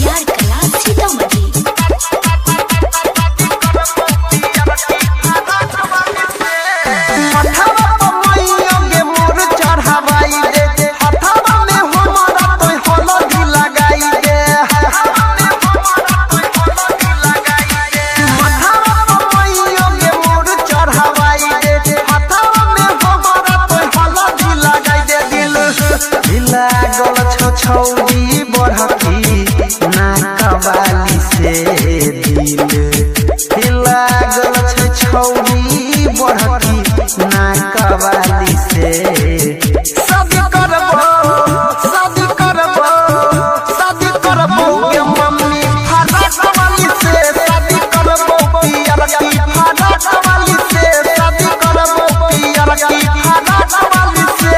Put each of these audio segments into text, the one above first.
मटियार कला सीतामढ़ी। छौरी बढ़ती ना कवाली से दिल लागल छै छौरी बढ़ती ना कवाली से शादी करबो के मम्मी फराक वाली से शादी करबो पियर की फराक वाली से शादी करबो पियर की फराक वाली से।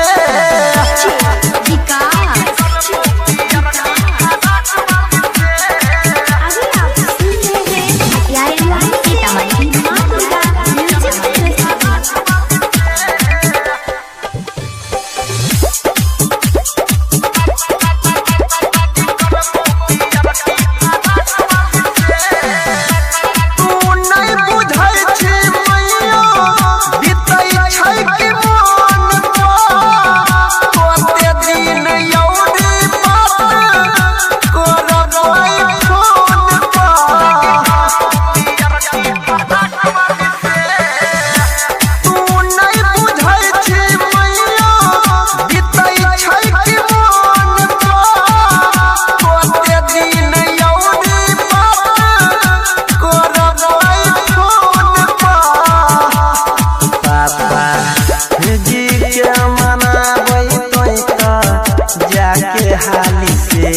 हाली से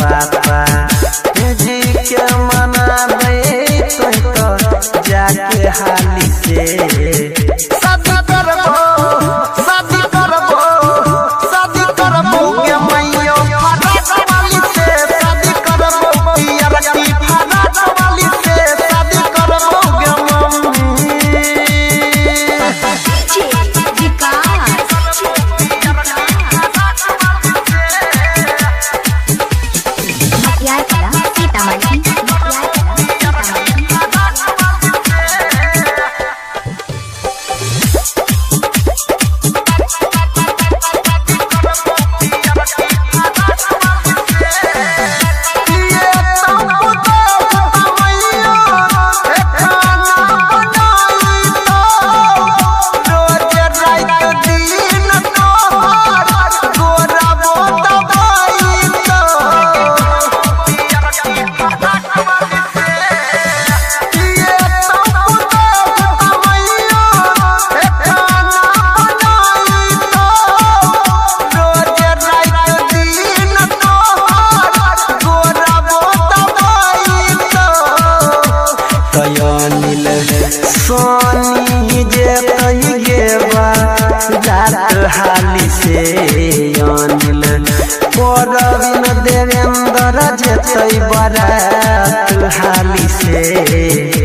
पापा जी के मनाबे तो जाके हाली से शादी करबो के मैयो फराक वाली से शादी करबो पियर की फराक वाली से शादी करबो के मम्मी। सोनी जे कही गेबा जात हाली से अनिल परवीन देवेंद्र जेतै बारात हाली से।